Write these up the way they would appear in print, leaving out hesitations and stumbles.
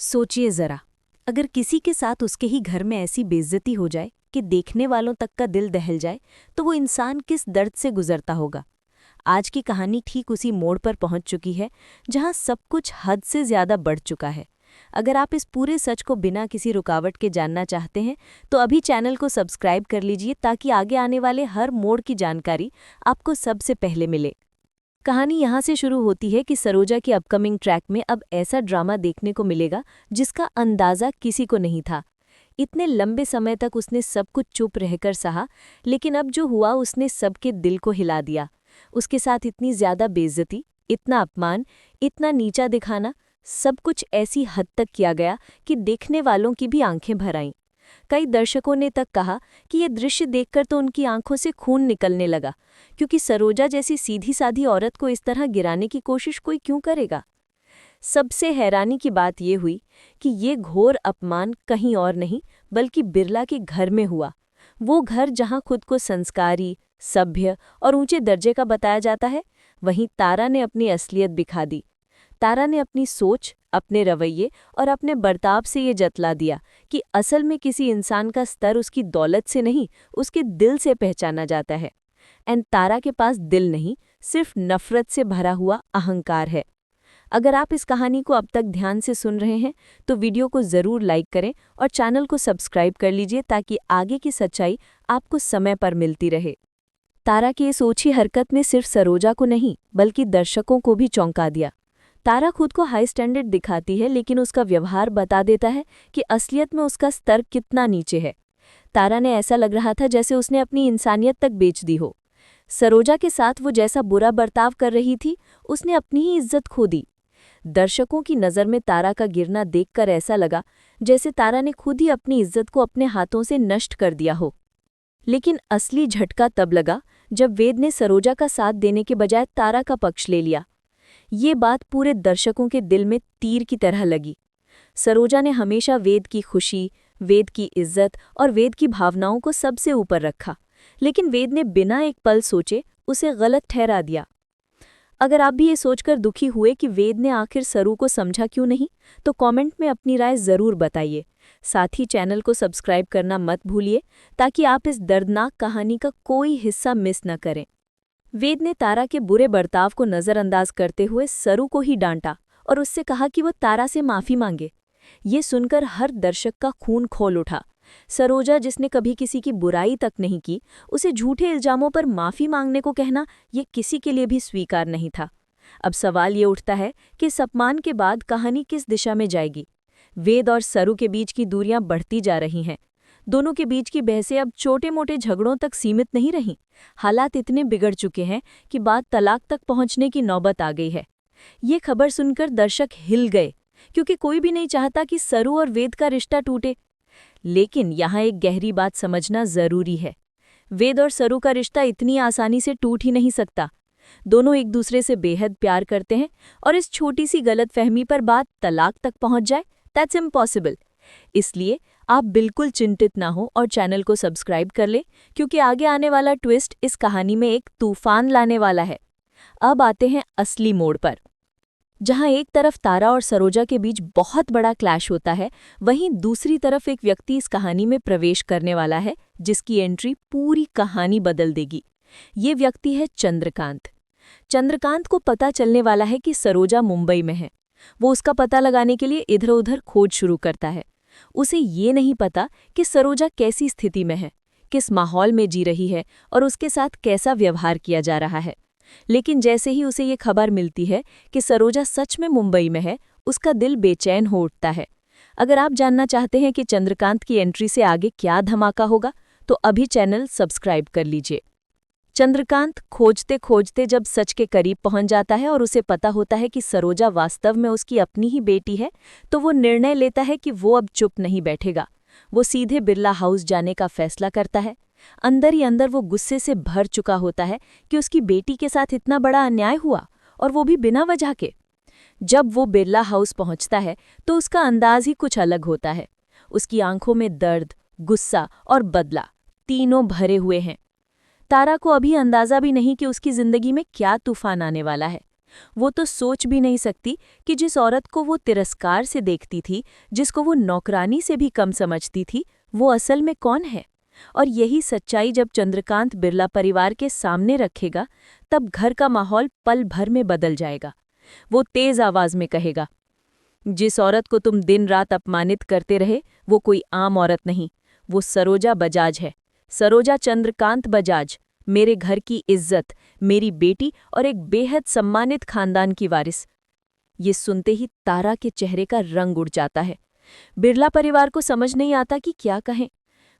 सोचिए जरा, अगर किसी के साथ उसके ही घर में ऐसी बेइज्जती हो जाए कि देखने वालों तक का दिल दहल जाए, तो वो इंसान किस दर्द से गुजरता होगा। आज की कहानी ठीक उसी मोड़ पर पहुंच चुकी है जहां सब कुछ हद से ज्यादा बढ़ चुका है। अगर आप इस पूरे सच को बिना किसी रुकावट के जानना चाहते हैं तो अभी चैनल को सब्सक्राइब कर लीजिए ताकि आगे आने वाले हर मोड़ की जानकारी आपको सबसे पहले मिले। कहानी यहाँ से शुरू होती है कि सरोजा के अपकमिंग ट्रैक में अब ऐसा ड्रामा देखने को मिलेगा जिसका अंदाज़ा किसी को नहीं था। इतने लंबे समय तक उसने सब कुछ चुप रहकर सहा, लेकिन अब जो हुआ उसने सबके दिल को हिला दिया। उसके साथ इतनी ज़्यादा बेइज्जती, इतना अपमान, इतना नीचा दिखाना, सब कुछ ऐसी हद तक किया गया कि देखने वालों की भी आंखें भर आईं। कई दर्शकों ने तक कहा कि ये दृश्य देखकर तो उनकी आंखों से खून निकलने लगा, क्योंकि सरोजा जैसी सीधी-सादी औरत को इस तरह गिराने की कोशिश कोई क्यों करेगा। सबसे हैरानी की बात ये हुई कि ये घोर अपमान कहीं और नहीं बल्कि बिरला के घर में हुआ। वो घर जहां खुद को संस्कारी, सभ्य और ऊंचे दर्जे का बताया जाता है, वहीं तारा ने अपनी असलियत दिखा दी। तारा ने अपनी सोच, अपने रवैये और अपने बर्ताव से ये जतला दिया कि असल में किसी इंसान का स्तर उसकी दौलत से नहीं, उसके दिल से पहचाना जाता है। एंड तारा के पास दिल नहीं, सिर्फ नफरत से भरा हुआ अहंकार है। अगर आप इस कहानी को अब तक ध्यान से सुन रहे हैं तो वीडियो को ज़रूर लाइक करें और चैनल को सब्सक्राइब कर लीजिए ताकि आगे की सच्चाई आपको समय पर मिलती रहे। तारा की इस ओछी हरकत ने सिर्फ सरोजा को नहीं बल्कि दर्शकों को भी चौंका दिया। तारा खुद को हाई स्टैंडर्ड दिखाती है, लेकिन उसका व्यवहार बता देता है कि असलियत में उसका स्तर कितना नीचे है। तारा ने ऐसा लग रहा था जैसे उसने अपनी इंसानियत तक बेच दी हो। सरोजा के साथ वो जैसा बुरा बर्ताव कर रही थी, उसने अपनी ही इज्जत खो दी। दर्शकों की नज़र में तारा का गिरना देखकर ऐसा लगा जैसे तारा ने खुद ही अपनी इज्जत को अपने हाथों से नष्ट कर दिया हो। लेकिन असली झटका तब लगा जब वेद ने सरोजा का साथ देने के बजाय तारा का पक्ष ले लिया। ये बात पूरे दर्शकों के दिल में तीर की तरह लगी। सरोजा ने हमेशा वेद की खुशी, वेद की इज्जत और वेद की भावनाओं को सबसे ऊपर रखा, लेकिन वेद ने बिना एक पल सोचे उसे गलत ठहरा दिया। अगर आप भी ये सोचकर दुखी हुए कि वेद ने आखिर सरू को समझा क्यों नहीं, तो कमेंट में अपनी राय ज़रूर बताइए। साथ ही चैनल को सब्सक्राइब करना मत भूलिए ताकि आप इस दर्दनाक कहानी का कोई हिस्सा मिस न करें। वेद ने तारा के बुरे बर्ताव को नज़रअंदाज करते हुए सरू को ही डांटा और उससे कहा कि वो तारा से माफ़ी मांगे। ये सुनकर हर दर्शक का खून खौल उठा। सरोजा, जिसने कभी किसी की बुराई तक नहीं की, उसे झूठे इल्जामों पर माफ़ी मांगने को कहना ये किसी के लिए भी स्वीकार नहीं था। अब सवाल ये उठता है कि इस अपमान के बाद कहानी किस दिशा में जाएगी। वेद और सरू के बीच की दूरियां बढ़ती जा रही हैं। दोनों के बीच की बहसें अब छोटे-मोटे झगड़ों तक सीमित नहीं रहीं। हालात इतने बिगड़ चुके हैं कि बात तलाक तक पहुंचने की नौबत आ गई है। ये खबर सुनकर दर्शक हिल गए, क्योंकि कोई भी नहीं चाहता कि सरू और वेद का रिश्ता टूटे। लेकिन यहाँ एक गहरी बात समझना जरूरी है। वेद और सरू का रिश्ता इतनी आसानी से टूट ही नहीं सकता। दोनों एक दूसरे से बेहद प्यार करते हैं और इस छोटी सी गलतफहमी पर बात तलाक तक पहुंच जाए, दैट्स इम्पॉसिबल। इसलिए आप बिल्कुल चिंतित ना हो और चैनल को सब्सक्राइब कर लें, क्योंकि आगे आने वाला ट्विस्ट इस कहानी में एक तूफान लाने वाला है। अब आते हैं असली मोड़ पर। जहां एक तरफ तारा और सरोजा के बीच बहुत बड़ा क्लैश होता है, वहीं दूसरी तरफ एक व्यक्ति इस कहानी में प्रवेश करने वाला है जिसकी एंट्री पूरी कहानी बदल देगी। ये व्यक्ति है चंद्रकांत। चंद्रकांत को पता चलने वाला है कि सरोजा मुंबई में है। वो उसका पता लगाने के लिए इधर-उधर खोज शुरू करता है। उसे ये नहीं पता कि सरोजा कैसी स्थिति में है, किस माहौल में जी रही है और उसके साथ कैसा व्यवहार किया जा रहा है। लेकिन जैसे ही उसे ये खबर मिलती है कि सरोजा सच में मुंबई में है, उसका दिल बेचैन हो उठता है। अगर आप जानना चाहते हैं कि चंद्रकांत की एंट्री से आगे क्या धमाका होगा, तो अभी चैनल सब्सक्राइब कर लीजिए। चंद्रकांत खोजते खोजते जब सच के करीब पहुंच जाता है और उसे पता होता है कि सरोजा वास्तव में उसकी अपनी ही बेटी है, तो वो निर्णय लेता है कि वो अब चुप नहीं बैठेगा। वो सीधे बिरला हाउस जाने का फैसला करता है। अंदर ही अंदर वो गुस्से से भर चुका होता है कि उसकी बेटी के साथ इतना बड़ा अन्याय हुआ, और वो भी बिना वजह के। जब वो बिरला हाउस पहुंचता है तो उसका अंदाज ही कुछ अलग होता है। उसकी आंखों में दर्द, गुस्सा और बदला तीनों भरे हुए हैं। तारा को अभी अंदाजा भी नहीं कि उसकी जिंदगी में क्या तूफान आने वाला है। वो तो सोच भी नहीं सकती कि जिस औरत को वो तिरस्कार से देखती थी, जिसको वो नौकरानी से भी कम समझती थी, वो असल में कौन है। और यही सच्चाई जब चंद्रकांत बिरला परिवार के सामने रखेगा, तब घर का माहौल पल भर में बदल जाएगा। वो तेज आवाज में कहेगा, जिस औरत को तुम दिन रात अपमानित करते रहे, वो कोई आम औरत नहीं, वो सरोजा बजाज है। सरोजा चंद्रकांत बजाज, मेरे घर की इज्जत, मेरी बेटी और एक बेहद सम्मानित खानदान की वारिस। ये सुनते ही तारा के चेहरे का रंग उड़ जाता है। बिरला परिवार को समझ नहीं आता कि क्या कहें।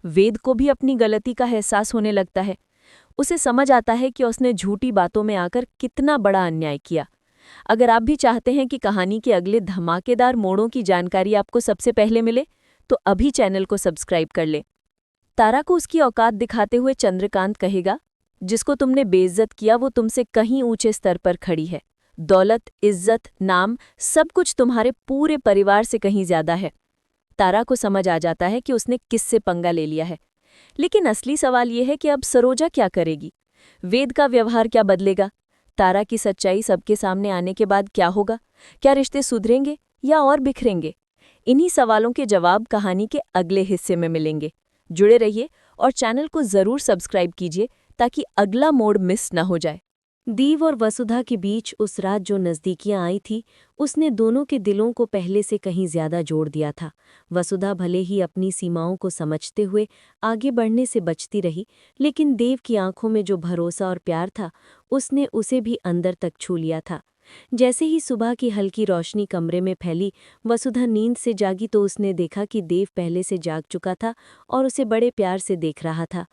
वेद को भी अपनी गलती का एहसास होने लगता है। उसे समझ आता है कि उसने झूठी बातों में आकर कितना बड़ा अन्याय किया। अगर आप भी चाहते हैं कि कहानी के अगले धमाकेदार मोड़ों की जानकारी आपको सबसे पहले मिले, तो अभी चैनल को सब्सक्राइब कर लें। तारा को उसकी औकात दिखाते हुए चंद्रकांत कहेगा, जिसको तुमने बेइज्जत किया वो तुमसे कहीं ऊंचे स्तर पर खड़ी है। दौलत, इज्जत, नाम, सब कुछ तुम्हारे पूरे परिवार से कहीं ज्यादा है। तारा को समझ आ जाता है कि उसने किससे पंगा ले लिया है। लेकिन असली सवाल ये है कि अब सरोजा क्या करेगी? वेद का व्यवहार क्या बदलेगा? तारा की सच्चाई सबके सामने आने के बाद क्या होगा? क्या रिश्ते सुधरेंगे या और बिखरेंगे? इन्हीं सवालों के जवाब कहानी के अगले हिस्से में मिलेंगे। जुड़े रहिए और चैनल को जरूर सब्सक्राइब कीजिए ताकि अगला मोड़ मिस न हो जाए। देव और वसुधा के बीच उस रात जो नज़दीकियां आई थी, उसने दोनों के दिलों को पहले से कहीं ज्यादा जोड़ दिया था। वसुधा भले ही अपनी सीमाओं को समझते हुए आगे बढ़ने से बचती रही, लेकिन देव की आंखों में जो भरोसा और प्यार था, उसने उसे भी अंदर तक छू लिया था। जैसे ही सुबह की हल्की रोशनी कमरे में फैली, वसुधा नींद से जागी तो उसने देखा कि देव पहले से जाग चुका था और उसे बड़े प्यार से देख रहा था।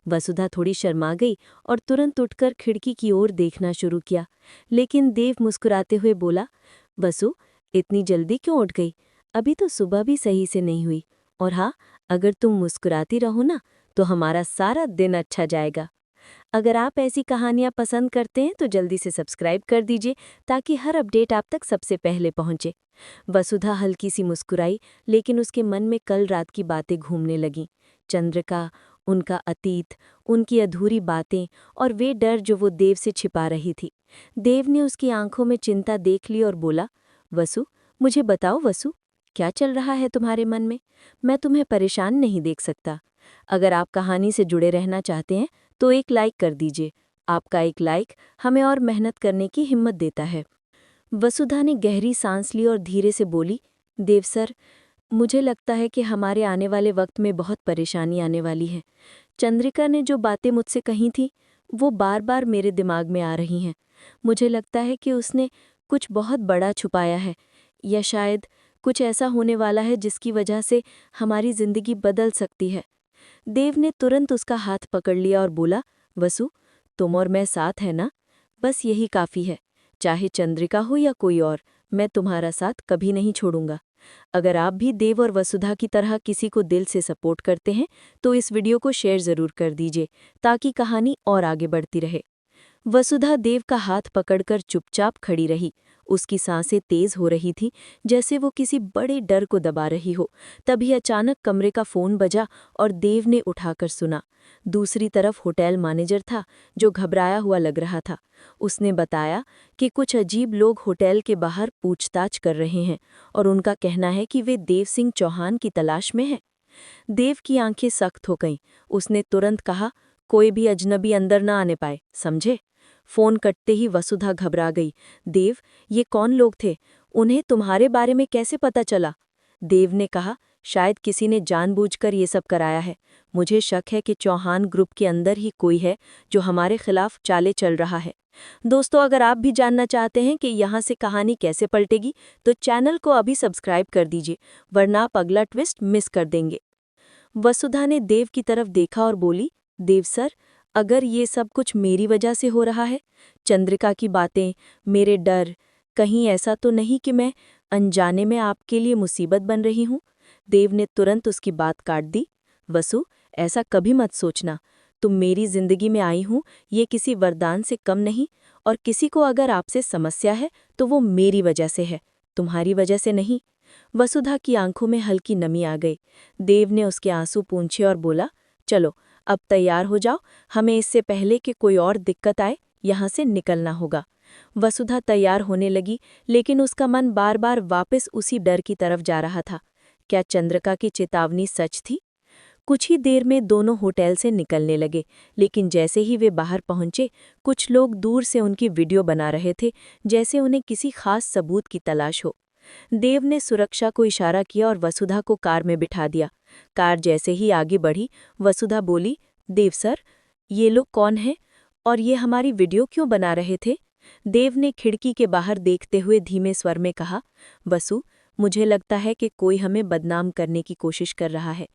वसुधा थोड़ी शर्मा गई और तुरंत उठकर खिड़की की ओर देखना शुरू किया, लेकिन देव मुस्कुराते हुए बोला, वसु, इतनी जल्दी क्यों उठ गई? अभी तो सुबह भी सही से नहीं हुई। और हाँ, अगर तुम मुस्कुराती रहो ना, तो हमारा सारा दिन अच्छा जाएगा। अगर आप ऐसी कहानियाँ पसंद करते हैं तो जल्दी से सब्सक्राइब कर दीजिए ताकि हर अपडेट आप तक सबसे पहले पहुंचे। वसुधा हल्की सी मुस्कुराई, लेकिन उसके मन में कल रात की बातें घूमने लगीं। चंद्रिका, उनका अतीत, उनकी अधूरी बातें और वे डर जो वो देव से छिपा रही थी। देव ने उसकी आंखों में चिंता देख ली और बोला, वसु, मुझे बताओ वसु, क्या चल रहा है तुम्हारे मन में? मैं तुम्हें परेशान नहीं देख सकता। अगर आप कहानी से जुड़े रहना चाहते हैं तो एक लाइक कर दीजिए। आपका एक लाइक हमें और मेहनत करने की हिम्मत देता है। वसुधा ने गहरी सांस ली और धीरे से बोली, देव सर, मुझे लगता है कि हमारे आने वाले वक्त में बहुत परेशानी आने वाली है। चंद्रिका ने जो बातें मुझसे कही थी, वो बार बार मेरे दिमाग में आ रही हैं। मुझे लगता है कि उसने कुछ बहुत बड़ा छुपाया है, या शायद कुछ ऐसा होने वाला है जिसकी वजह से हमारी जिंदगी बदल सकती है। देव ने तुरंत उसका हाथ पकड़ लिया और बोला, वसु, तुम और मैं साथ हैं ना? बस यही काफ़ी है। चाहे चंद्रिका हो या कोई और, मैं तुम्हारा साथ कभी नहीं छोड़ूंगा। अगर आप भी देव और वसुधा की तरह किसी को दिल से सपोर्ट करते हैं, तो इस वीडियो को शेयर ज़रूर कर दीजिए ताकि कहानी और आगे बढ़ती रहे। वसुधा देव का हाथ पकड़कर चुपचाप खड़ी रही। उसकी सांसें तेज हो रही थी, जैसे वो किसी बड़े डर को दबा रही हो। तभी अचानक कमरे का फोन बजा और देव ने उठाकर सुना। दूसरी तरफ होटल मैनेजर था, जो घबराया हुआ लग रहा था। उसने बताया कि कुछ अजीब लोग होटल के बाहर पूछताछ कर रहे हैं और उनका कहना है कि वे देव सिंह चौहान की तलाश में हैं। देव की आंखें सख्त हो गईं। उसने तुरंत कहा, कोई भी अजनबी अंदर न आने पाए, समझे? फोन कटते ही वसुधा घबरा गई। देव, ये कौन लोग थे? उन्हें तुम्हारे बारे में कैसे पता चला? देव ने कहा, शायद किसी ने जानबूझकर ये सब कराया है। मुझे शक है कि चौहान ग्रुप के अंदर ही कोई है जो हमारे खिलाफ चाले चल रहा है। दोस्तों, अगर आप भी जानना चाहते हैं कि यहाँ से कहानी कैसे पलटेगी, तो चैनल को अभी सब्सक्राइब कर दीजिए, वरना आप अगला ट्विस्ट मिस कर देंगे। वसुधा ने देव की तरफ देखा और बोली, देव सर, अगर ये सब कुछ मेरी वजह से हो रहा है, चंद्रिका की बातें, मेरे डर, कहीं ऐसा तो नहीं कि मैं अनजाने में आपके लिए मुसीबत बन रही हूँ? देव ने तुरंत उसकी बात काट दी। वसु, ऐसा कभी मत सोचना। तुम मेरी जिंदगी में आई हूँ, ये किसी वरदान से कम नहीं, और किसी को अगर आपसे समस्या है तो वो मेरी वजह से है, तुम्हारी वजह से नहीं। वसुधा की आंखों में हल्की नमी आ गई। देव ने उसके आंसू पूंछे और बोला, चलो अब तैयार हो जाओ, हमें इससे पहले कि कोई और दिक्कत आए यहाँ से निकलना होगा। वसुधा तैयार होने लगी, लेकिन उसका मन बार बार वापस उसी डर की तरफ जा रहा था। क्या चंद्रिका की चेतावनी सच थी? कुछ ही देर में दोनों होटल से निकलने लगे, लेकिन जैसे ही वे बाहर पहुंचे, कुछ लोग दूर से उनकी वीडियो बना रहे थे, जैसे उन्हें किसी खास सबूत की तलाश हो। देव ने सुरक्षा को इशारा किया और वसुधा को कार में बिठा दिया। कार जैसे ही आगे बढ़ी, वसुधा बोली, देव सर, ये लोग कौन हैं और ये हमारी वीडियो क्यों बना रहे थे? देव ने खिड़की के बाहर देखते हुए धीमे स्वर में कहा, वसु, मुझे लगता है कि कोई हमें बदनाम करने की कोशिश कर रहा है।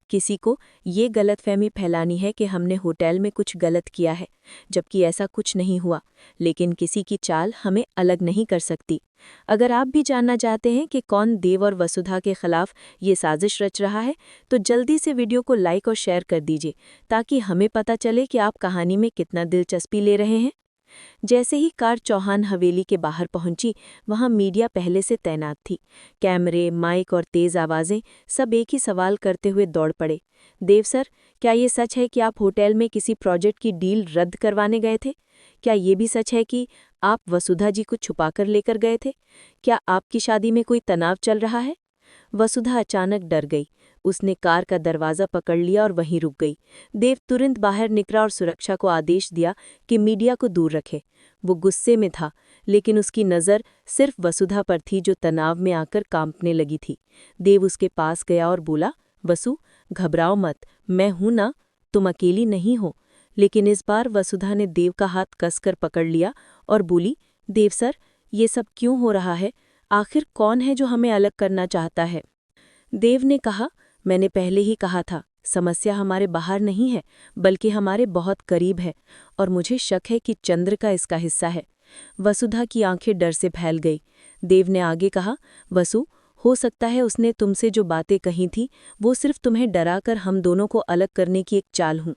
किसी को ये गलतफहमी फैलानी है कि हमने होटल में कुछ गलत किया है, जबकि ऐसा कुछ नहीं हुआ। लेकिन किसी की चाल हमें अलग नहीं कर सकती। अगर आप भी जानना चाहते हैं कि कौन देव और वसुधा के खिलाफ ये साजिश रच रहा है, तो जल्दी से वीडियो को लाइक और शेयर कर दीजिए, ताकि हमें पता चले कि आप कहानी में कितना दिलचस्पी ले रहे हैं। जैसे ही कार चौहान हवेली के बाहर पहुंची, वहां मीडिया पहले से तैनात थी। कैमरे, माइक और तेज आवाजें सब एक ही सवाल करते हुए दौड़ पड़े। देव सर, क्या ये सच है कि आप होटल में किसी प्रोजेक्ट की डील रद्द करवाने गए थे? क्या ये भी सच है कि आप वसुधा जी को छुपाकर लेकर गए थे? क्या आपकी शादी में कोई तनाव चल रहा है? वसुधा अचानक डर गई। उसने कार का दरवाज़ा पकड़ लिया और वहीं रुक गई। देव तुरंत बाहर निकला और सुरक्षा को आदेश दिया कि मीडिया को दूर रखे। वो गुस्से में था, लेकिन उसकी नज़र सिर्फ वसुधा पर थी, जो तनाव में आकर कांपने लगी थी। देव उसके पास गया और बोला, वसु, घबराओ मत, मैं हूं ना, तुम अकेली नहीं हो। लेकिन इस बार वसुधा ने देव का हाथ कसकर पकड़ लिया और बोली, देव सर, ये सब क्यों हो रहा है? आखिर कौन है जो हमें अलग करना चाहता है? देव ने कहा, मैंने पहले ही कहा था, समस्या हमारे बाहर नहीं है, बल्कि हमारे बहुत करीब है, और मुझे शक है कि चंद्रिका इसका हिस्सा है। वसुधा की आंखें डर से फैल गई। देव ने आगे कहा, वसु, हो सकता है उसने तुमसे जो बातें कही थी, वो सिर्फ तुम्हें डराकर हम दोनों को अलग करने की एक चाल हूं।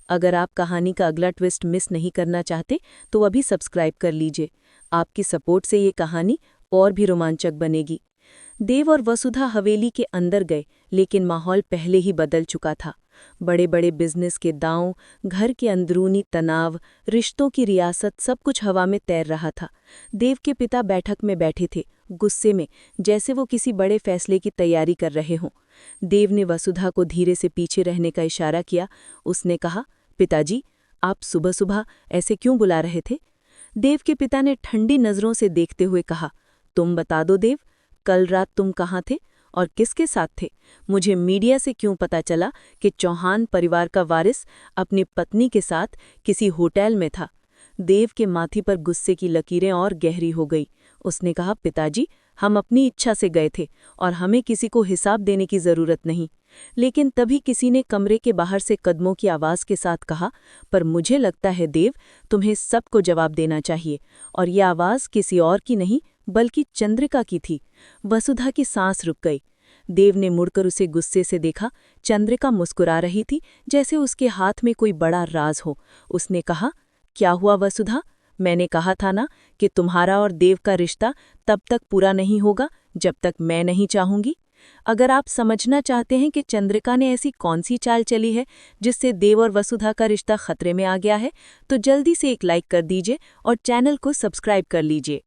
अगर आप कहानी का अगला ट्विस्ट मिस नहीं करना चाहते, तो अभी सब्सक्राइब कर लीजिए। आपकी सपोर्ट से ये कहानी और भी रोमांचक बनेगी। देव और वसुधा हवेली के अंदर गए, लेकिन माहौल पहले ही बदल चुका था। बड़े बड़े बिजनेस के दांव, घर के अंदरूनी तनाव, रिश्तों की रियासत, सब कुछ हवा में तैर रहा था। देव के पिता बैठक में बैठे थे, गुस्से में, जैसे वो किसी बड़े फैसले की तैयारी कर रहे हों। देव ने वसुधा को धीरे से पीछे रहने का इशारा किया। उसने कहा, पिताजी, आप सुबह सुबह ऐसे क्यों बुला रहे थे? देव के पिता ने ठंडी नज़रों से देखते हुए कहा, तुम बता दो देव, कल रात तुम कहाँ थे और किसके साथ थे? मुझे मीडिया से क्यों पता चला कि चौहान परिवार का वारिस अपनी पत्नी के साथ किसी होटल में था? देव के माथे पर गुस्से की लकीरें और गहरी हो गई। उसने कहा, पिताजी, हम अपनी इच्छा से गए थे और हमें किसी को हिसाब देने की जरूरत नहीं। लेकिन तभी किसी ने कमरे के बाहर से कदमों की आवाज के साथ कहा, पर मुझे लगता है देव, तुम्हें सबको जवाब देना चाहिए। और यह आवाज किसी और की नहीं, बल्कि चंद्रिका की थी। वसुधा की सांस रुक गई। देव ने मुड़कर उसे गुस्से से देखा। चंद्रिका मुस्कुरा रही थी, जैसे उसके हाथ में कोई बड़ा राज हो। उसने कहा, क्या हुआ वसुधा? मैंने कहा था ना कि तुम्हारा और देव का रिश्ता तब तक पूरा नहीं होगा जब तक मैं नहीं चाहूंगी। अगर आप समझना चाहते हैं कि चंद्रिका ने ऐसी कौन सी चाल चली है जिससे देव और वसुधा का रिश्ता खतरे में आ गया है, तो जल्दी से एक लाइक कर दीजिए और चैनल को सब्सक्राइब कर लीजिए।